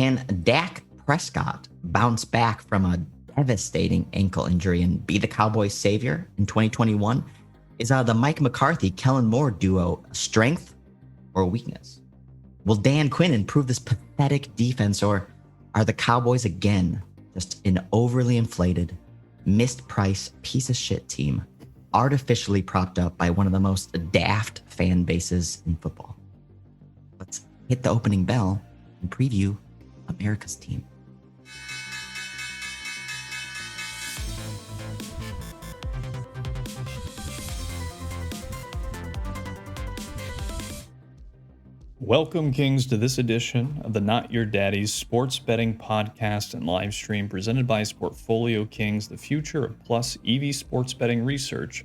Can Dak Prescott bounce back from a devastating ankle injury and be the Cowboys' savior in 2021? Is the Mike McCarthy, Kellen Moore duo a strength or a weakness? Will Dan Quinn improve this pathetic defense, or are the Cowboys again just an overly inflated, mispriced piece of shit team, artificially propped up by one of the most daft fan bases in football? Let's hit the opening bell and preview America's team. Welcome, Kings, to this edition of the Not Your Daddy's Sports Betting Podcast and live stream presented by SportfolioKings, the future of plus EV sports betting research,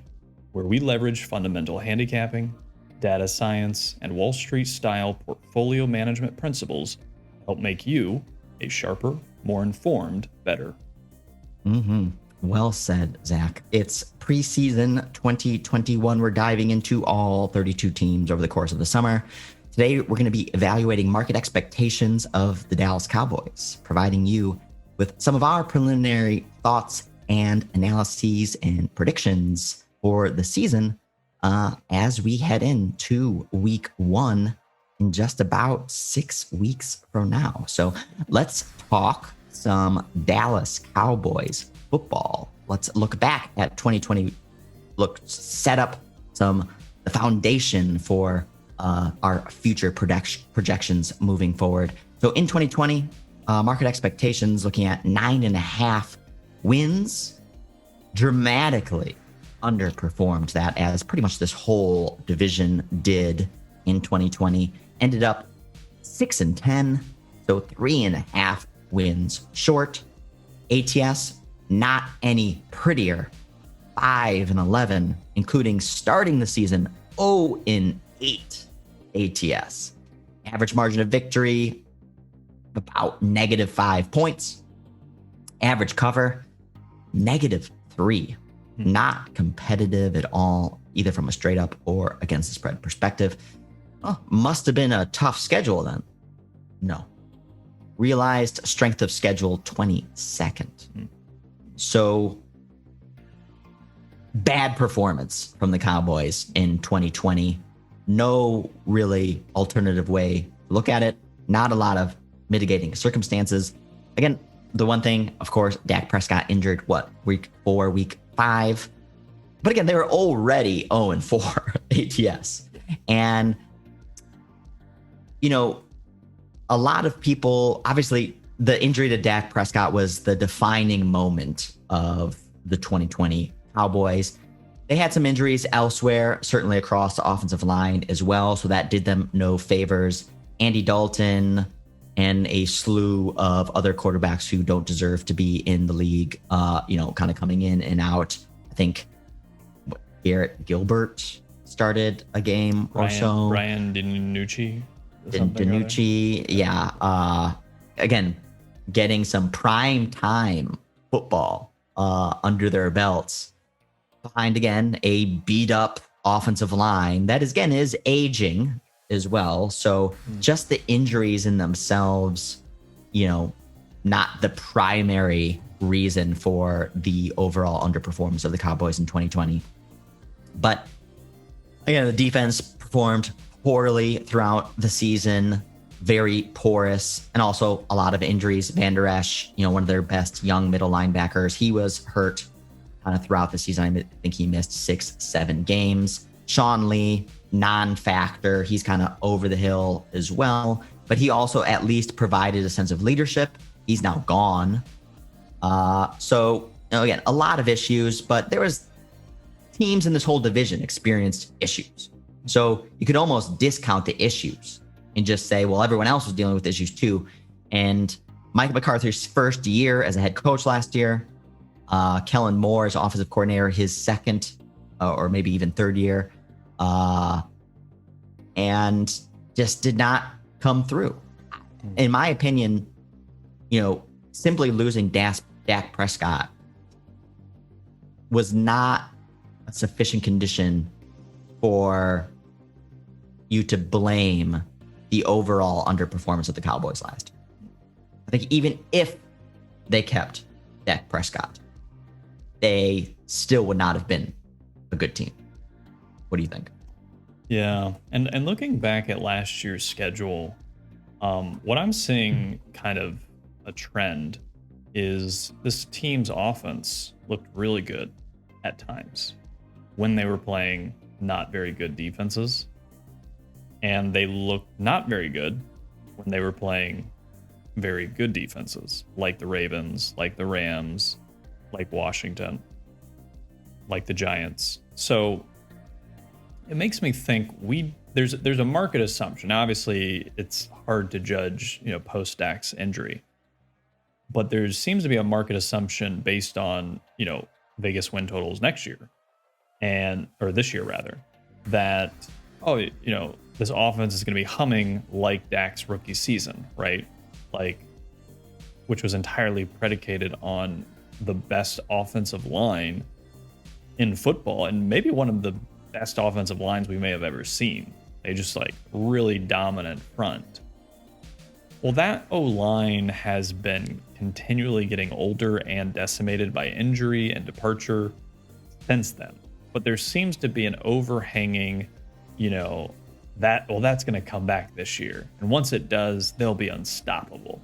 where we leverage fundamental handicapping, data science, and Wall Street-style portfolio management principles to help make you a sharper, more informed bettor. Well said, Zach. It's preseason 2021. We're diving into all 32 teams over the course of the summer. Today, we're going to be evaluating market expectations of the Dallas Cowboys, providing you with some of our preliminary thoughts and analyses and predictions for the season as we head into week 1 in just about 6 weeks from now. So let's talk some Dallas Cowboys football. Let's look back at 2020, set up the foundation for our future projections moving forward. So in 2020, market expectations looking at 9.5 wins, dramatically underperformed that, as pretty much this whole division did in 2020. Ended up 6-10, so 3.5 wins short. ATS, not any prettier, 5-11, including starting the season 0-8 ATS. Average margin of victory, about -5 points. Average cover, -3. Not competitive at all, either from a straight up or against the spread perspective. Oh, must have been a tough schedule then. No. Realized strength of schedule 22nd. So bad performance from the Cowboys in 2020. No really alternative way to look at it. Not a lot of mitigating circumstances. Again, the one thing, of course, Dak Prescott injured, week 4, week 5. But again, they were already 0-4 ATS. And, a lot of people, obviously, the injury to Dak Prescott was the defining moment of the 2020 Cowboys. They had some injuries elsewhere, certainly across the offensive line as well, so that did them no favors. Andy Dalton and a slew of other quarterbacks who don't deserve to be in the league, kind of coming in and out. I think Garrett Gilbert started a game or so. Brian DiNucci. Again, getting some prime time football under their belts, behind, again, a beat up offensive line that is aging as well. So just the injuries in themselves, not the primary reason for the overall underperformance of the Cowboys in 2020. But again, the defense performed poorly throughout the season, very porous, and also a lot of injuries. Van Der Esch, one of their best young middle linebackers, he was hurt kind of throughout the season. I think he missed 6-7 games. Sean Lee, non-factor. He's kind of over the hill as well, but he also at least provided a sense of leadership. He's now gone. So again, a lot of issues, but there was teams in this whole division experienced issues. So you could almost discount the issues and just say, well, everyone else was dealing with issues too. And Mike McCarthy's first year as a head coach last year, Kellen Moore as offensive coordinator, his second or maybe even third year, and just did not come through. In my opinion, simply losing Dak Prescott was not a sufficient condition for you to blame the overall underperformance of the Cowboys last year. I think even if they kept Dak Prescott, they still would not have been a good team. What do you think? Yeah, and looking back at last year's schedule, what I'm seeing kind of a trend is this team's offense looked really good at times when they were playing not very good defenses, and they looked not very good when they were playing very good defenses, like the Ravens, like the Rams, like Washington, like the Giants. So it makes me think there's a market assumption. Now, obviously, it's hard to judge, post Dak's injury, but there seems to be a market assumption based on Vegas win totals next year, or this year rather, that this offense is going to be humming like Dak's rookie season, right? Like, which was entirely predicated on the best offensive line in football, and maybe one of the best offensive lines we may have ever seen. They just really dominant front. Well, that O-line has been continually getting older and decimated by injury and departure since then. But there seems to be an overhanging, that's going to come back this year. And once it does, they'll be unstoppable.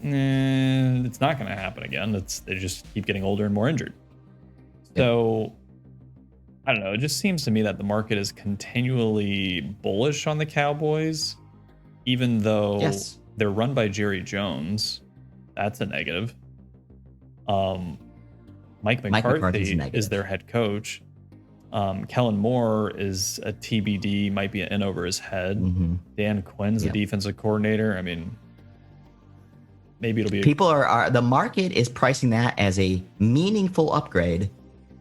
It's not going to happen again. They just keep getting older and more injured. So, I don't know. It just seems to me that the market is continually bullish on the Cowboys, even though they're run by Jerry Jones. That's a negative. Mike McCarthy is their head coach. Kellen Moore is a TBD, might be an in over his head. Mm-hmm. Dan Quinn's the defensive coordinator. I mean, maybe it'll be... People the market is pricing that as a meaningful upgrade,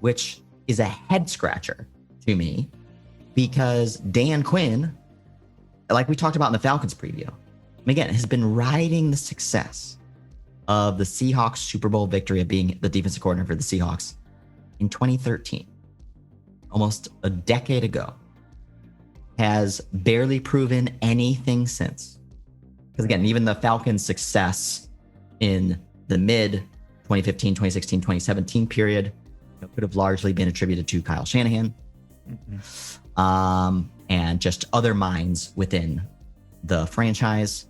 which is a head scratcher to me, because Dan Quinn, like we talked about in the Falcons preview, and again, has been riding the success of the Seahawks Super Bowl victory of being the defensive coordinator for the Seahawks in 2013, almost a decade ago, has barely proven anything since. Because again, even the Falcons' success in the mid 2015, 2016, 2017 period could have largely been attributed to Kyle Shanahan, and just other minds within the franchise.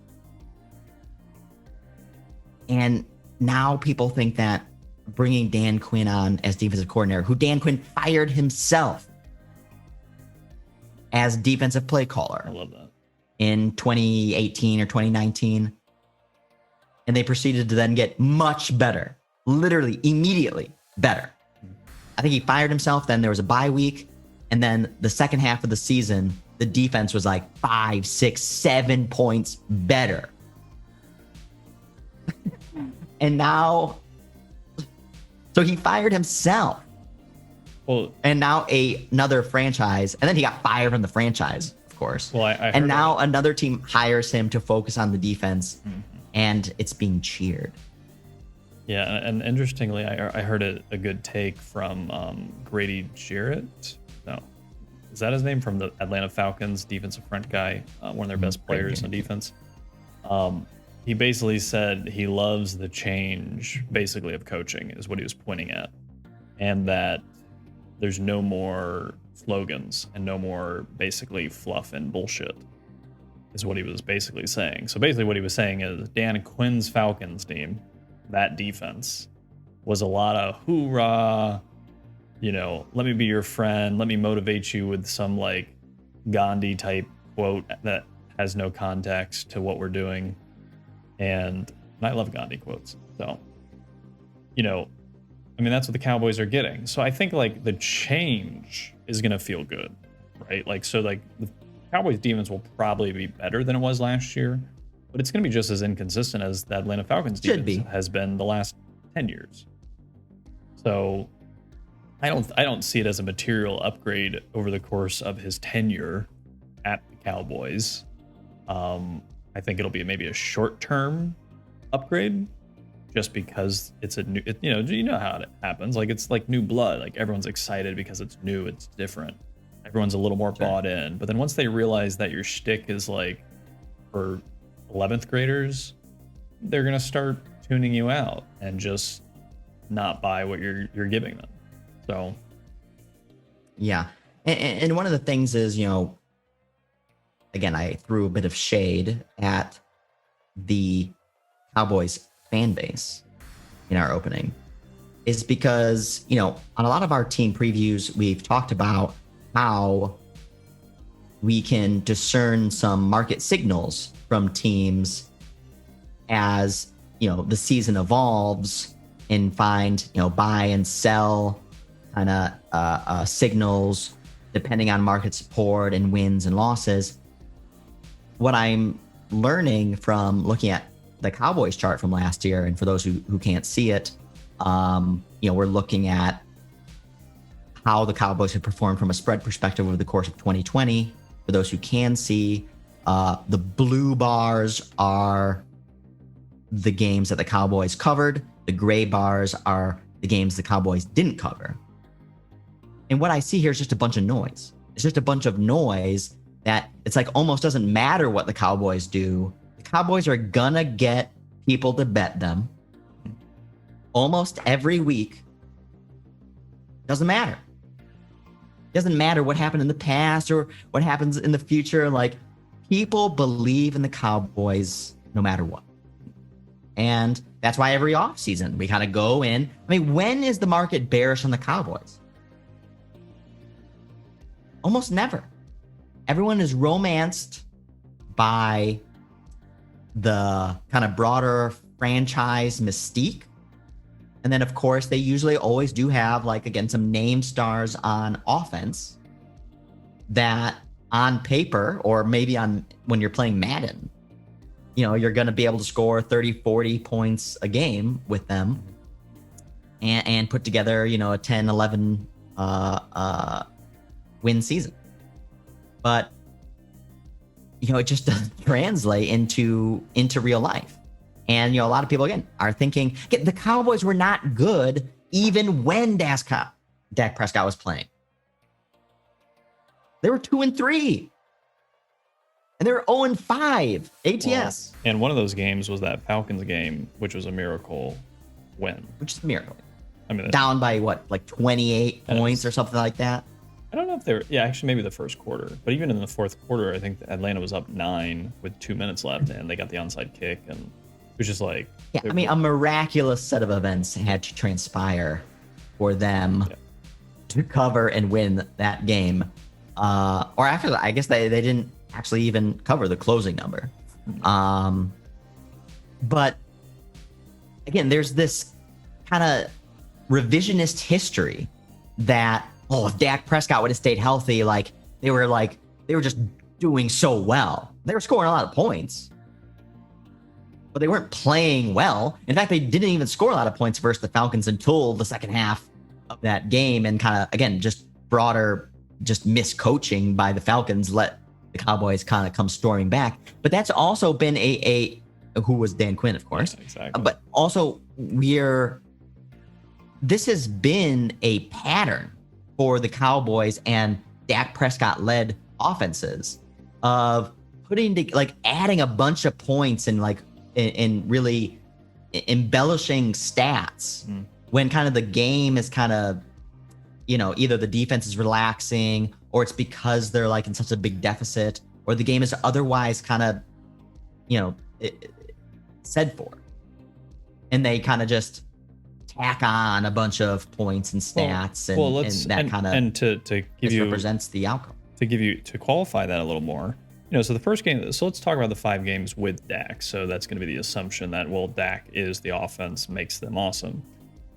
And now people think that bringing Dan Quinn on as defensive coordinator, who Dan Quinn fired himself as defensive play caller, I love that, in 2018 or 2019, and they proceeded to then get much better, literally immediately better. I think he fired himself. Then there was a bye week. And then the second half of the season, the defense was 5, 6, 7 points better. And now, so he fired himself. Well, and now another franchise, and then he got fired from the franchise, of course. Well, and now another team hires him to focus on the defense, and it's being cheered. Yeah, and interestingly, I heard a good take from Grady Jarrett. No, is that his name? From the Atlanta Falcons defensive front guy, one of their best players on defense. He basically said he loves the change, basically, of coaching, is what he was pointing at, and that there's no more slogans and no more basically fluff and bullshit, is what he was basically saying. So basically, what he was saying is Dan Quinn's Falcons team, that defense, was a lot of hoorah, let me be your friend, let me motivate you with some Gandhi type quote that has no context to what we're doing. And I love Gandhi quotes. So, that's what the Cowboys are getting. So I think the change is going to feel good, right? The Cowboys defense will probably be better than it was last year, but it's going to be just as inconsistent as the Atlanta Falcons defense has been the last 10 years. So I don't see it as a material upgrade over the course of his tenure at the Cowboys. I think it'll be maybe a short-term upgrade, just because it's a new, you know how it happens. It's like new blood. Everyone's excited because it's new, it's different. Everyone's a little more bought in. But then once they realize that your shtick is for 11th graders, they're going to start tuning you out and just not buy what you're giving them. So, yeah. And one of the things is, again, I threw a bit of shade at the Cowboys fan base in our opening, is because, on a lot of our team previews, we've talked about how we can discern some market signals from teams as, the season evolves, and find, buy and sell kind of signals depending on market support and wins and losses. What I'm learning from looking at the Cowboys chart from last year, and for those who can't see it, we're looking at how the Cowboys have performed from a spread perspective over the course of 2020. For those who can see, the blue bars are the games that the Cowboys covered. The gray bars are the games the Cowboys didn't cover. And what I see here is just a bunch of noise. It's just a bunch of noise that it's like almost doesn't matter what the Cowboys do. The Cowboys are gonna get people to bet them almost every week. Doesn't matter. Doesn't matter what happened in the past or what happens in the future. Like, people believe in the Cowboys no matter what. And that's why every offseason we kind of go in. I mean, when is the market bearish on the Cowboys? Almost never. Everyone is romanced by the kind of broader franchise mystique. And then, of course, they usually always do have, like, again, some name stars on offense that on paper, or maybe on when you're playing Madden, you're going to be able to score 30, 40 points a game with them and put together, a 10, 11 win season. But, it just doesn't translate into real life. And, a lot of people, again, are thinking the Cowboys were not good even when Dak Prescott was playing. They were 2-3. And they were 0-5 ATS. Well, and one of those games was that Falcons game, which was a miracle win. Which is a miracle. I mean, down by what, like 28 points or something like that? I don't know if they were, actually maybe the first quarter. But even in the fourth quarter, I think Atlanta was up 9 with 2 minutes left, and they got the onside kick. And it was just like... Yeah, I mean, a miraculous set of events had to transpire for them to cover and win that game. Or after that, I guess they didn't actually even cover the closing number. But again, there's this kind of revisionist history that, if Dak Prescott would have stayed healthy, they were just doing so well. They were scoring a lot of points, but they weren't playing well. In fact, they didn't even score a lot of points versus the Falcons until the second half of that game. And kind of, again, just broader, just miscoaching by the Falcons let the Cowboys kind of come storming back. But that's also been a who was Dan Quinn, of course. Yeah, exactly. But also this has been a pattern for the Cowboys and Dak Prescott led offenses of adding a bunch of points and in really embellishing stats when kind of the game is kind of, either the defense is relaxing or it's because they're in such a big deficit or the game is otherwise kind of, said for. And they kind of just tack on a bunch of points and stats and to give you represents the outcome. To qualify that a little more, so the first game, so let's talk about the 5 games with Dak. So that's going to be the assumption that, Dak is the offense, makes them awesome.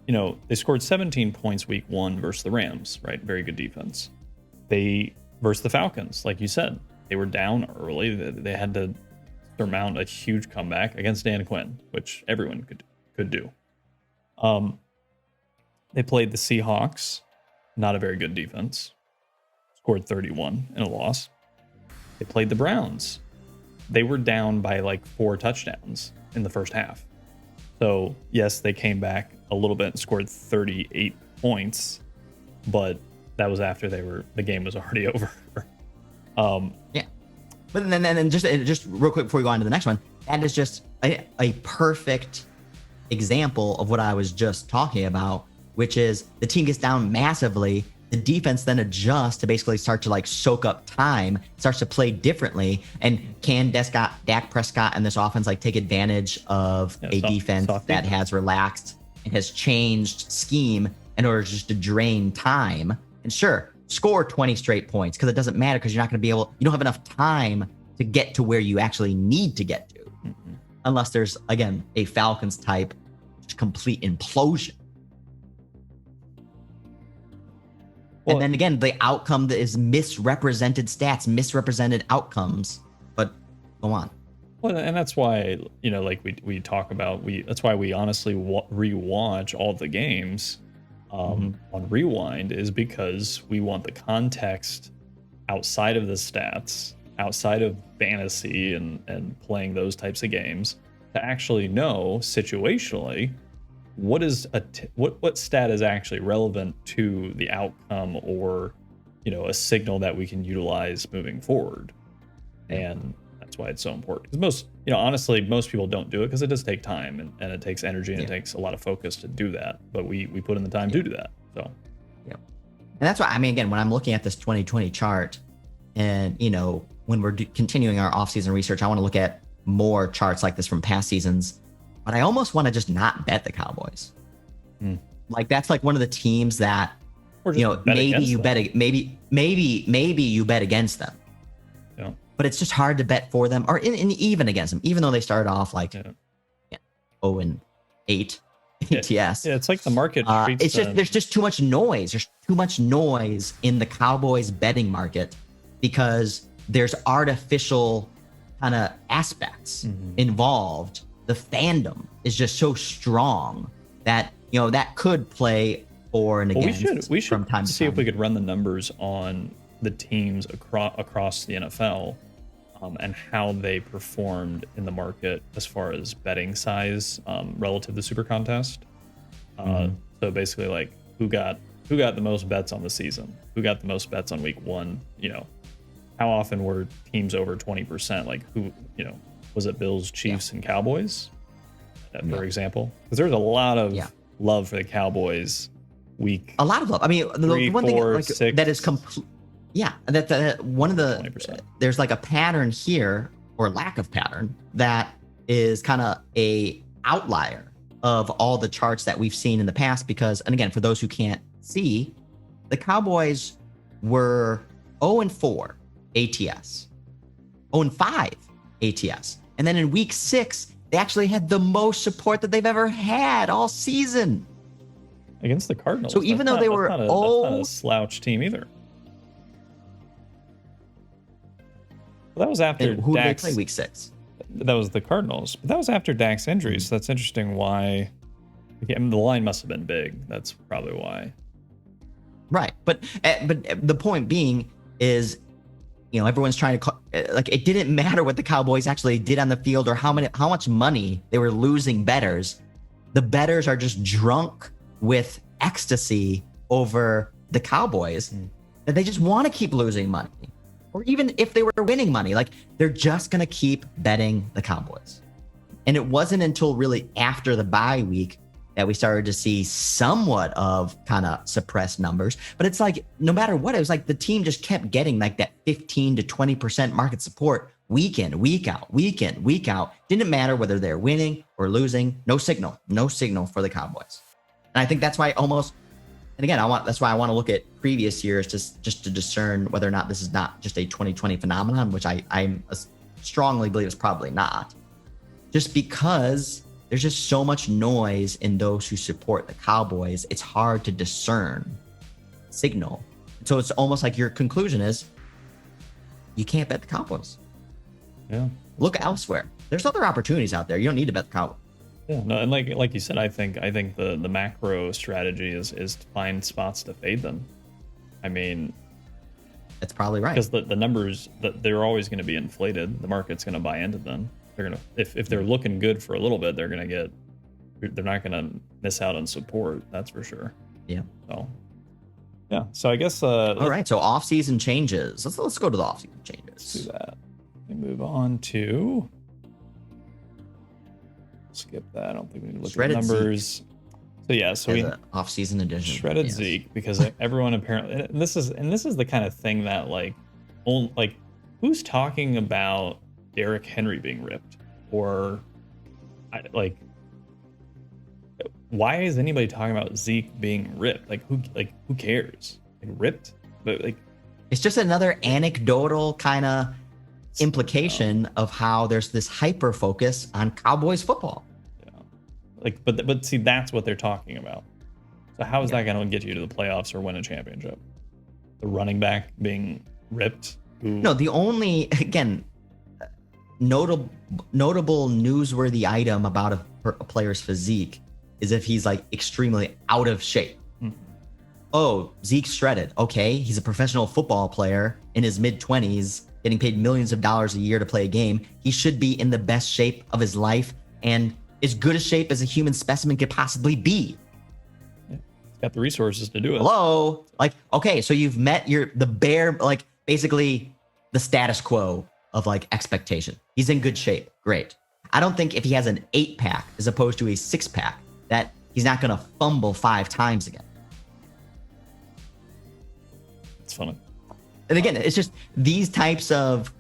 They scored 17 points week 1 versus the Rams, right? Very good defense. They versus the Falcons, like you said, they were down early. They had to surmount a huge comeback against Dan Quinn, which everyone could do. They played the Seahawks, not a very good defense, scored 31 in a loss. They played the Browns. They were down by 4 touchdowns in the first half. So yes, they came back a little bit and scored 38 points, but that was after the game was already over. Yeah. But then just real quick before we go on to the next one, that is just a perfect example of what I was just talking about, which is the team gets down massively. The defense then adjusts to basically start to like soak up time, starts to play differently. And can Dak Prescott and this offense like take advantage of a defense that has relaxed and has changed scheme in order just to drain time? And sure, score 20 straight points because it doesn't matter because you're not going to be able, you don't have enough time to get to where you actually need to get to. Unless there's, again, a Falcons type complete implosion. Well, and then again, the outcome that is misrepresented stats, misrepresented outcomes, but go on. Well, and that's why, like we talk about, that's why we honestly rewatch all the games on Rewind, is because we want the context outside of the stats, outside of fantasy and playing those types of games, to actually know situationally what stat is actually relevant to the outcome, or a signal that we can utilize moving forward. And that's why it's so important, because honestly most people don't do it because it does take time and it takes energy and it takes a lot of focus to do that, but we put in the time to do that. So and that's why, again, when I'm looking at this 2020 chart, and when we're continuing our offseason research, I want to look at more charts like this from past seasons, but I almost want to just not bet the Cowboys. Like that's like one of the teams that, maybe you bet, maybe you bet against them. Yeah. But it's just hard to bet for them, or in even against them, even though they started off like 0-8 ATS. Yeah, it's like the market treats it's just there's just too much noise. There's too much noise in the Cowboys betting market because there's artificial kind of aspects involved. The fandom is just so strong that that could play for and against. We should from time to see time. if we could run the numbers on the teams across the NFL and how they performed in the market as far as betting size relative to Super Contest. So basically, like who got the most bets on the season, who got the most bets on week one. How often were teams over 20%? Like who, was it Bills, Chiefs, and Cowboys, for example? Because there's a lot of love for the Cowboys week. A lot of love. The one thing six, that is complete. Yeah, that one of the 20%. There's like a pattern here, or lack of pattern, that is kind of a outlier of all the charts that we've seen in the past. Because, and again, for those who can't see, the Cowboys were 0-4 ATS, 0-5 ATS, and then in week 6 they actually had the most support that they've ever had all season against the Cardinals. So even though they were that's not a slouch team either. Well, that was after who did they Dak's, play week 6? That was the Cardinals, but that was after Dak's injury. So that's interesting. Why? The line must have been big. That's probably why. Right, but the point being is, everyone's trying to it didn't matter what the Cowboys actually did on the field or how much money they were losing bettors. The bettors are just drunk with ecstasy over the Cowboys that they just want to keep losing money. Or even if they were winning money, like they're just going to keep betting the Cowboys. And it wasn't until really after the bye week that we started to see somewhat of kind of suppressed numbers. But it's like, no matter what, it was like the team just kept getting like that 15 to 20% market support week in, week out, week in, week out. Didn't matter whether they're winning or losing. No signal for the Cowboys. And I think that's why that's why I want to look at previous years just to discern whether or not this is not just a 2020 phenomenon, which I strongly believe is probably not. Just because there's just so much noise in those who support the Cowboys, it's hard to discern signal. So it's almost like your conclusion is you can't bet the Cowboys. Yeah. Look elsewhere. There's other opportunities out there. You don't need to bet the Cowboys. Yeah, no, and like you said, I think the macro strategy is to find spots to fade them. That's probably right. Because the numbers, they're always going to be inflated. The market's going to buy into them. They're gonna, if they're looking good for a little bit, they're not gonna miss out on support. That's for sure. Yeah. So yeah. So I guess. All right. So off-season changes. Let's go to the off-season changes. Let's do that. We move on to skip that. I don't think we need to look Shredded at numbers. So yeah, so we off-season edition. Shredded Zeke, because everyone apparently, and this is the kind of thing that like who's talking about Derrick Henry being ripped, or why is anybody talking about Zeke being ripped? Like who cares? Like ripped, but like it's just another anecdotal kind of implication of how there's this hyper focus on Cowboys football. Like, but see, that's what they're talking about. So how is that going to get you to the playoffs or win a championship? The running back being ripped? No, the only, again, notable newsworthy item about a player's physique is if he's like extremely out of shape. Mm-hmm. Oh, Zeke's shredded. Okay, he's a professional football player in his mid-20s, getting paid millions of dollars a year to play a game. He should be in the best shape of his life and as good a shape as a human specimen could possibly be. Yeah, he's got the resources to do it. Hello? Like, okay, so you've met basically the status quo of like expectation. He's in good shape. Great. I don't think if he has an 8-pack as opposed to a 6-pack that he's not going to fumble 5 times again. It's funny. And again, it's just these types of,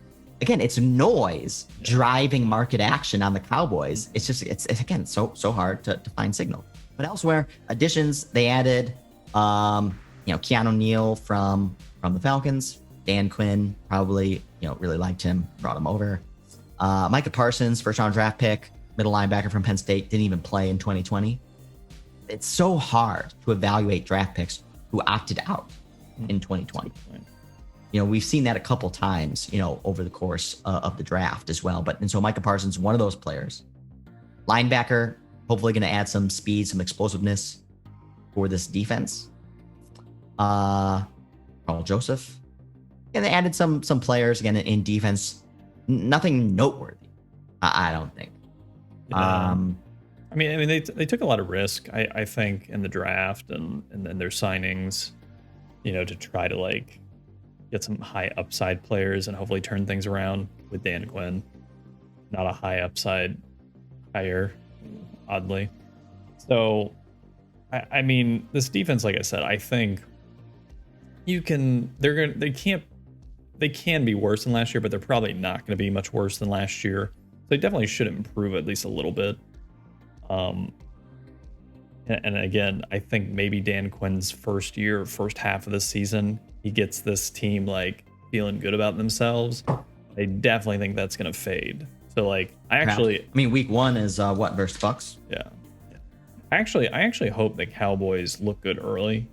again, it's noise driving market action on the Cowboys. It's just, it's again, so hard to find signal. But elsewhere, additions, they added, Keanu Neal from the Falcons, Dan Quinn, probably, really liked him, brought him over. Micah Parsons, first round draft pick, middle linebacker from Penn State, didn't even play in 2020. It's so hard to evaluate draft picks who opted out in 2020. We've seen that a couple times, over the course of the draft as well. And so Micah Parsons, one of those players. Linebacker, hopefully going to add some speed, some explosiveness for this defense. Carl Joseph. And they added some players, again, in defense. Nothing noteworthy, I don't think. I mean, they took a lot of risk, I think, in the draft and then their signings, to try to like get some high upside players and hopefully turn things around with Dan Quinn. Not a high upside hire, oddly. So, I mean, this defense, like I said, I think they can be worse than last year, but they're probably not going to be much worse than last year. So they definitely should improve at least a little bit. And again, I think maybe Dan Quinn's first half of the season, he gets this team like feeling good about themselves. I definitely think that's going to fade. So like, week 1 is versus Bucks? Yeah. I actually hope the Cowboys look good early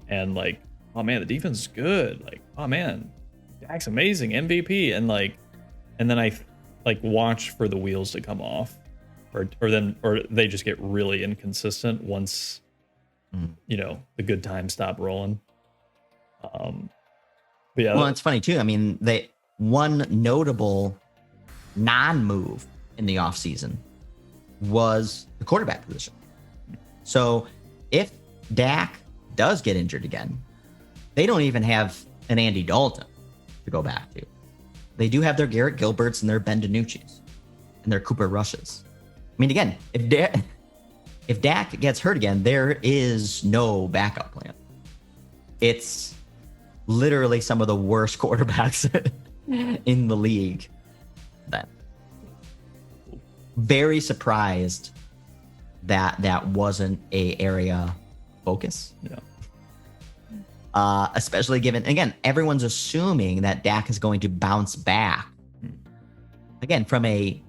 and like, oh man, the defense is good. Like, oh man, Dak's amazing, MVP. And then I like watch for the wheels to come off. Or they just get really inconsistent once, the good times stop rolling. But yeah. Well, it's funny too. I mean, one notable non-move in the offseason was the quarterback position. So if Dak does get injured again, they don't even have an Andy Dalton to go back to. They do have their Garrett Gilberts and their Ben DiNucci's and their Cooper Rushes. I mean, again, if Dak gets hurt again, there is no backup plan. It's literally some of the worst quarterbacks in the league. Then, very surprised that wasn't a area focus. Yeah. Especially given, again, everyone's assuming that Dak is going to bounce back. Again, from a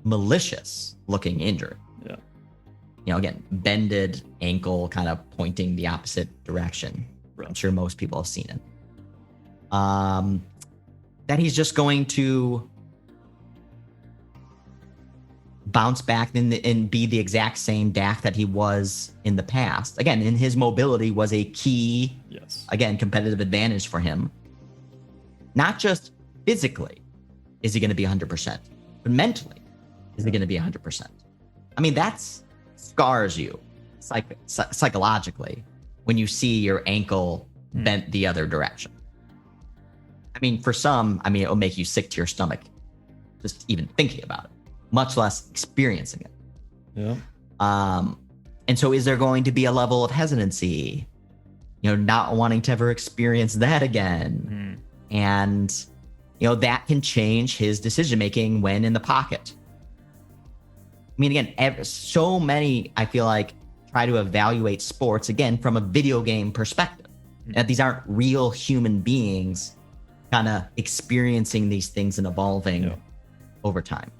malicious looking injury. Yeah. Again, bended ankle kind of pointing the opposite direction. Right. I'm sure most people have seen it. That he's just going to bounce back and be the exact same Dak that he was in the past. Again, in his mobility was a key, again, competitive advantage for him. Not just physically is he going to be 100%, but mentally is he going to be 100%. I mean, that's scars you psychologically when you see your ankle bent the other direction. I mean, for some, it'll make you sick to your stomach just even thinking about it, much less experiencing it. Yeah. And so is there going to be a level of hesitancy, not wanting to ever experience that again? And, that can change his decision-making when in the pocket. I mean, again, so many, I feel like, try to evaluate sports, again, from a video game perspective. And these aren't real human beings kind of experiencing these things and evolving over time.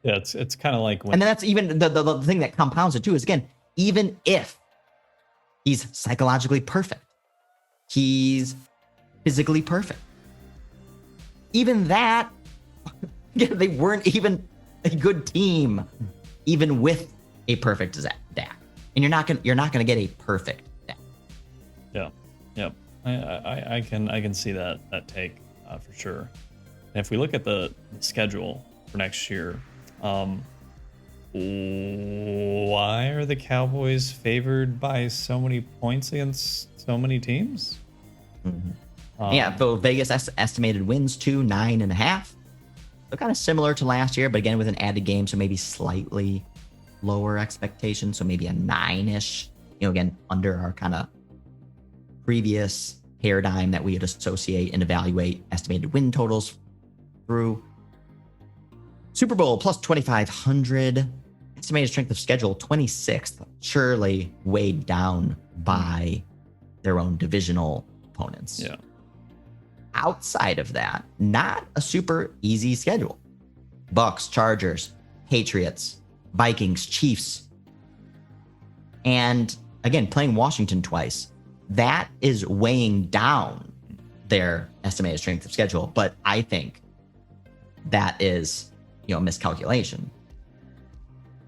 Yeah, it's kind of like when... And then that's even the thing that compounds it too is, again, even if he's psychologically perfect, he's physically perfect, even that, they weren't even a good team, even with a perfect Dak. And you're not gonna get a perfect Dak. Yeah. I can see that take for sure. And if we look at the schedule for next year, why are the Cowboys favored by so many points against so many teams? So Vegas estimated wins 9.5. So kind of similar to last year, but again with an added game, so maybe slightly lower expectation, so maybe a 9-ish. Again, under our kind of previous paradigm that we would associate and evaluate estimated win totals through. Super Bowl plus 2,500. Estimated strength of schedule 26th, surely weighed down by their own divisional opponents. Yeah. Outside of that, not a super easy schedule. Bucks, Chargers, Patriots, Vikings, Chiefs. And again, playing Washington twice. That is weighing down their estimated strength of schedule. But I think that is, a miscalculation.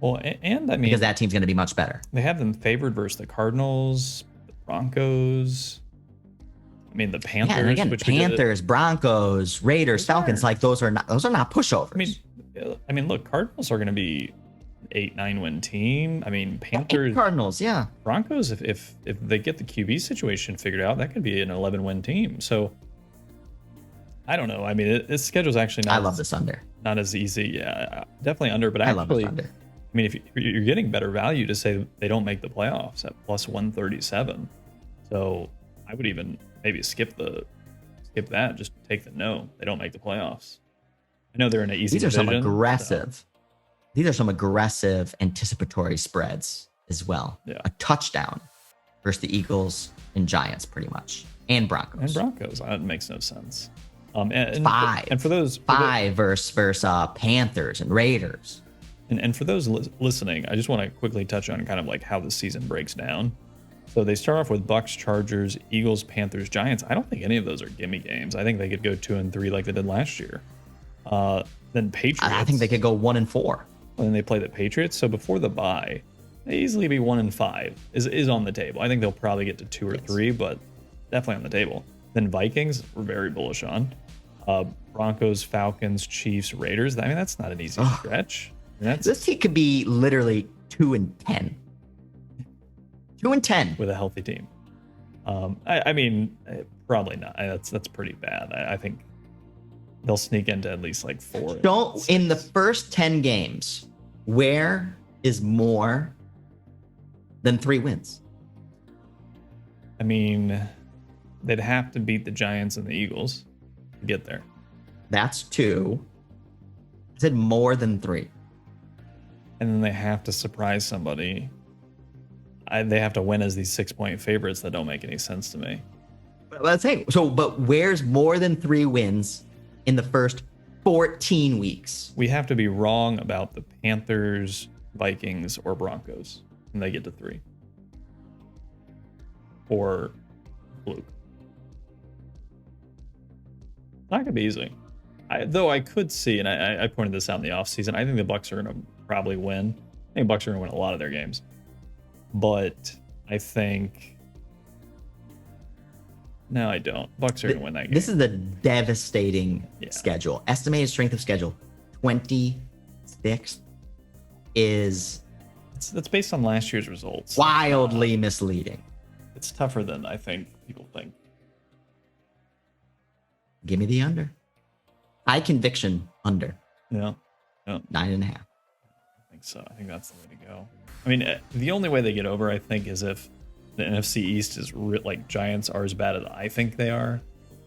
Well, and I mean, because that team's going to be much better. They have them favored versus the Cardinals, the Broncos. I mean, the Panthers. Yeah, and again, Panthers, Broncos, Raiders, Falcons. Like those are not pushovers. I mean, look, Cardinals are going to be 8-9 win team. I mean, Panthers, Cardinals, yeah. Broncos. If they get the QB situation figured out, that could be an 11 win team. So I don't know. I mean, this schedule's actually not. I love this under. Not as easy. Yeah, definitely under. But I love this under. I mean, if you're getting better value to say they don't make the playoffs at plus 137, so I would even maybe skip that. Just take the no. They don't make the playoffs. I know they're in an easy division. These are some aggressive anticipatory spreads as well. Yeah. A touchdown versus the Eagles and Giants, pretty much, and Broncos. That makes no sense. And 5. And for those 5 versus Panthers and Raiders. And for those listening, I just want to quickly touch on kind of like how the season breaks down. So they start off with Bucks, Chargers, Eagles, Panthers, Giants. I don't think any of those are gimme games. I think they could go 2-3 like they did last year. Then Patriots. I think they could go 1-4. And then they play the Patriots. So before the bye, they easily be 1-5 is on the table. I think they'll probably get to 2 or 3, but definitely on the table. Then Vikings, we're very bullish on. Broncos, Falcons, Chiefs, Raiders. I mean, that's not an easy stretch. This team could be literally 2-10. 2-10 with a healthy team. I mean, probably not. That's pretty bad. I think they'll sneak into at least like 4. In the first 10 games, where is more than 3 wins? I mean, they'd have to beat the Giants and the Eagles to get there. That's 2. I said more than 3. And then they have to surprise somebody. They have to win as these 6-point favorites that don't make any sense to me. But let's say but where's more than 3 wins in the first 14 weeks? We have to be wrong about the Panthers, Vikings, or Broncos, and they get to 3. Or fluke. Not gonna be easy. Though I could see, and I pointed this out in the offseason, I think the Bucks are gonna probably win. I think Bucks are gonna win a lot of their games. But I think... No, I don't. Bucks are going to win that game. This is a devastating schedule. Estimated strength of schedule, 26th is... That's based on last year's results. Wildly misleading. It's tougher than I think people think. Give me the under. High conviction under. Yeah. 9.5. think so. I think that's the way to go. I mean, the only way they get over, I think, is if the NFC East is like Giants are as bad as I think they are,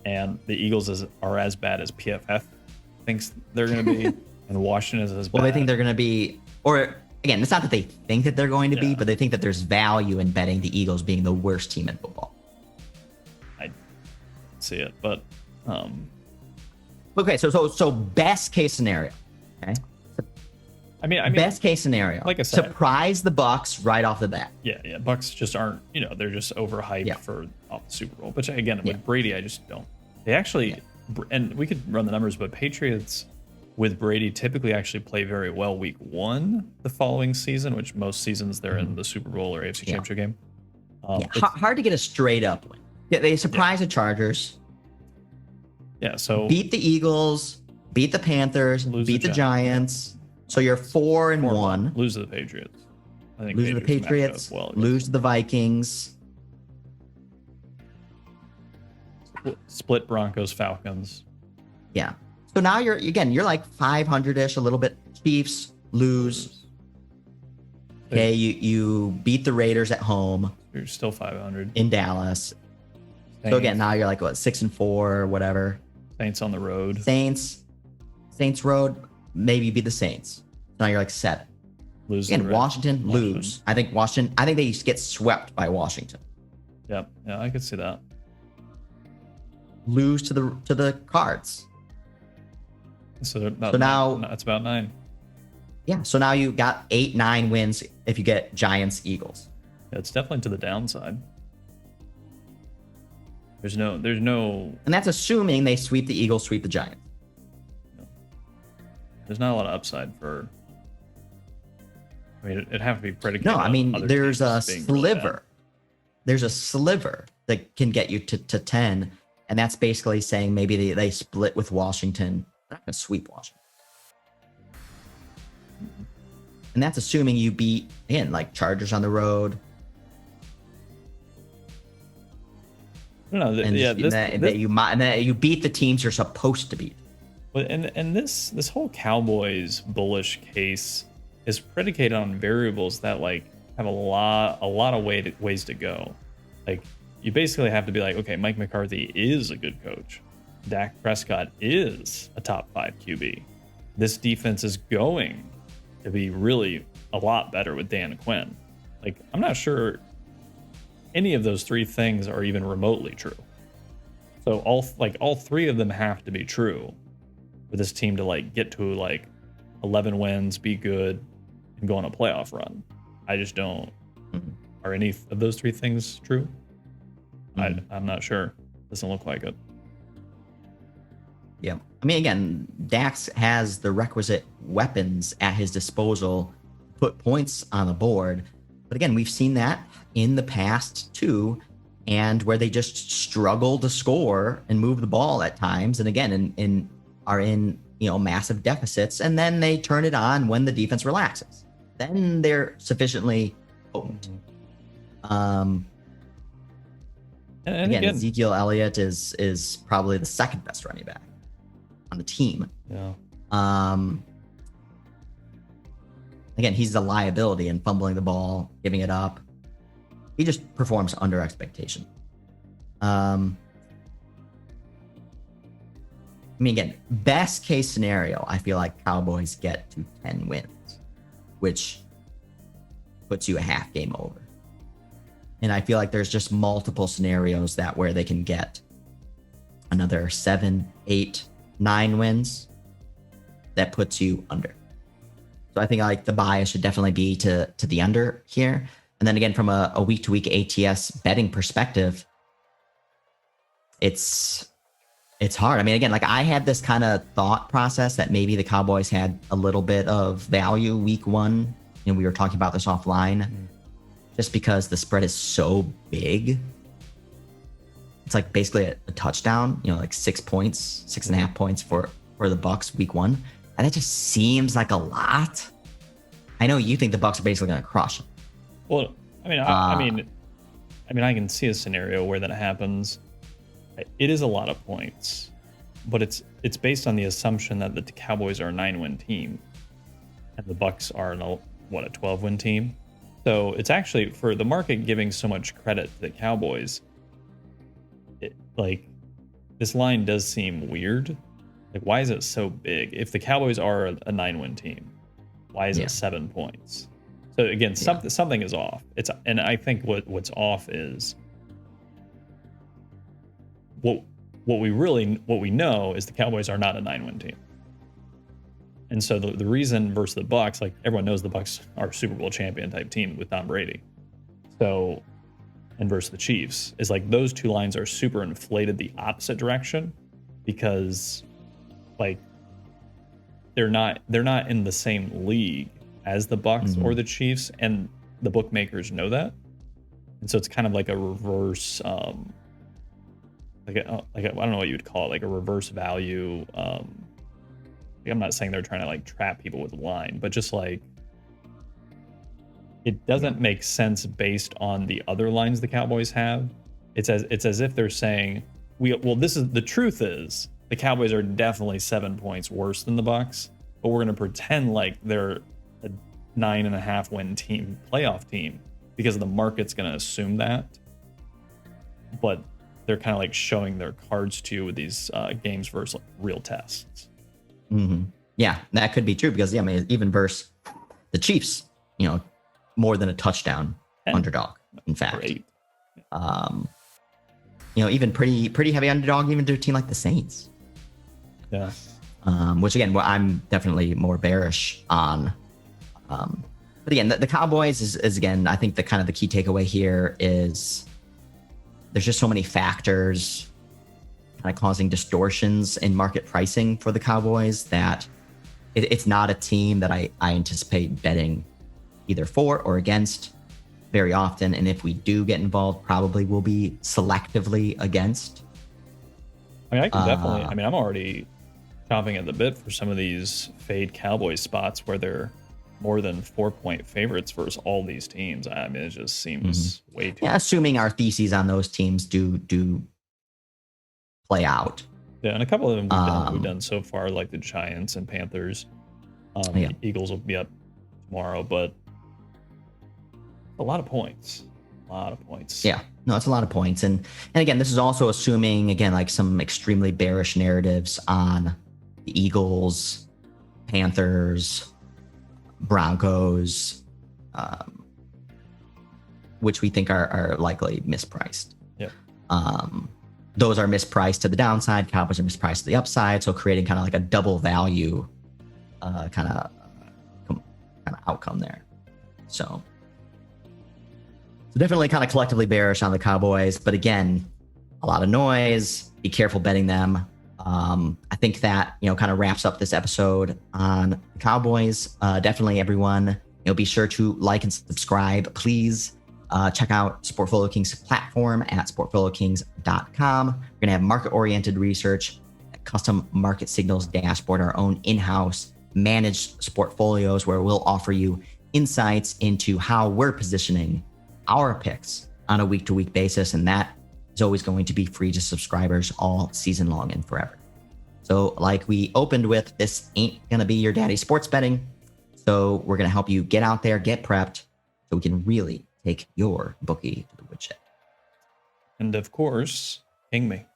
and the Eagles are as bad as PFF thinks they're going to be, and Washington is as bad. Well, they think they're going to be, or again, it's not that they think that they're going to be, but they think that there's value in betting the Eagles being the worst team in football. I see it, but okay. So best case scenario. Okay. I mean, best case scenario. Like I said, surprise the Bucs right off the bat. Yeah. Bucks just aren't. They're just overhyped for off the Super Bowl. Which again, with Brady, I just don't. They actually, and we could run the numbers, but Patriots with Brady typically actually play very well week 1 the following season, which most seasons they're in the Super Bowl or AFC Championship game. Hard to get a straight up win. Yeah, they surprise the Chargers. Yeah, so beat the Eagles, beat the Panthers, beat the Giants. So you're 4-1. Lose to the Patriots. I think lose to the Patriots. Lose to the Vikings. Split Broncos, Falcons. Yeah. So now you're like 500-ish, a little bit. Chiefs lose. Okay, you beat the Raiders at home. You're still 500 in Dallas. Saints. So again, now you're like what 6-4 or whatever. Saints on the road. Saints road. Maybe beat the Saints. Now you're like 7. Lose again. Washington lose. I think they get swept by Washington. Yep. Yeah, I could see that. Lose to the Cards. So now it's about 9. Yeah. So now you got 8-9 wins if you get Giants, Eagles. Yeah, it's definitely to the downside. There's no. And that's assuming they sweep the Eagles, sweep the Giants. There's not a lot of upside for. I mean, it'd have to be predicated. No, I mean, on there's a sliver. Really there's a sliver that can get you to 10, and that's basically saying maybe they split with Washington. They're not going to sweep Washington. Mm-hmm. And that's assuming you beat, again, like Chargers on the road. No, that you beat the teams you're supposed to beat. But and this whole Cowboys bullish case is predicated on variables that like have a lot of ways to go. Like you basically have to be like, okay, Mike McCarthy is a good coach. Dak Prescott is a top 5 QB. This defense is going to be really a lot better with Dan Quinn. Like I'm not sure any of those 3 things are even remotely true. So all 3 of them have to be true for this team to like get to like 11 wins, be good, and go on a playoff run. I just don't. Are any of those 3 things true? I'm not sure. Doesn't look like it. Yeah. I mean, again, Dax has the requisite weapons at his disposal to put points on the board. But again, we've seen that in the past too, and where they just struggle to score and move the ball at times. And again, are in massive deficits, and then they turn it on when the defense relaxes. Then they're sufficiently potent. And again, Ezekiel Elliott is probably the second best running back on the team. Yeah. Again, he's a liability in fumbling the ball, giving it up. He just performs under expectation. I mean, again, best case scenario, I feel like Cowboys get to 10 wins, which puts you a half game over. And I feel like there's just multiple scenarios where they can get another 7, 8, 9 wins that puts you under. So I think like the bias should definitely be to the under here. And then again, from a week-to-week ATS betting perspective, it's hard. I mean, again, like I had this kind of thought process that maybe the Cowboys had a little bit of value week 1. And we were talking about this offline, just because the spread is so big. It's like basically a touchdown, like 6 points, 6.5 points for the Bucs week 1. And that just seems like a lot. I know you think the Bucs are basically going to crush them. Well, I mean, I can see a scenario where that happens. It is a lot of points, but it's based on the assumption that the Cowboys are a 9-win team. and the Bucks are a 12-win team. So it's actually, for the market giving so much credit to the Cowboys, like, this line does seem weird. Like, why is it so big? If the Cowboys are a 9-win team, why is it 7 points? So again, something is off. And I think what's off is what we know is the Cowboys are not a 9-win team. And so the reason versus the Bucks, like, everyone knows the Bucks are a Super Bowl champion type team with Tom Brady. So, and versus the Chiefs, is like those two lines are super inflated the opposite direction, because like they're not in the same league as the Bucks or the Chiefs, and the bookmakers know that. And so it's kind of like a reverse, I don't know what you would call it, like a reverse value. I'm not saying they're trying to like trap people with a line, but just like, it doesn't make sense based on the other lines the Cowboys have. It's as if they're saying, the truth is the Cowboys are definitely 7 points worse than the Bucks, but we're going to pretend like they're a 9.5 win team, playoff team, because the market's going to assume that. But they're kind of like showing their cards to you with these games versus like real tests. Mm-hmm. Yeah, that could be true, because even versus the Chiefs, more than a touchdown underdog. In fact, Great. Even pretty heavy underdog even to a team like the Saints. Yeah. Which again, I'm definitely more bearish on. But again, the Cowboys is again, I think the kind of the key takeaway here is there's just so many factors kind of causing distortions in market pricing for the Cowboys that it's not a team that I anticipate betting either for or against very often. And if we do get involved, probably will be selectively against. I mean, I can definitely, I'm already chomping at the bit for some of these fade Cowboys spots where they're more than 4-point favorites versus all these teams. I mean, it just seems way too. Yeah, assuming our theses on those teams do play out. Yeah, and a couple of them we've done so far, like the Giants and Panthers. Eagles will be up tomorrow, but a lot of points. Yeah, no, it's a lot of points. And again, this is also assuming, again, like some extremely bearish narratives on the Eagles, Panthers, Broncos, which we think are likely mispriced. Yep. Those are mispriced to the downside. Cowboys are mispriced to the upside. So creating kind of like a double value kind of outcome there. So definitely kind of collectively bearish on the Cowboys. But again, a lot of noise. Be careful betting them. I think that, kind of wraps up this episode on the Cowboys. Definitely everyone, be sure to like and subscribe. Please check out SportfolioKings platform at SportfolioKings.com. We're going to have market-oriented research, custom market signals dashboard, our own in-house managed portfolios where we'll offer you insights into how we're positioning our picks on a week-to-week basis. And that is always going to be free to subscribers all season long and forever. So like we opened with, this ain't going to be your daddy sports betting. So we're going to help you get out there, get prepped, so we can really take your bookie to the woodshed. And of course, King me.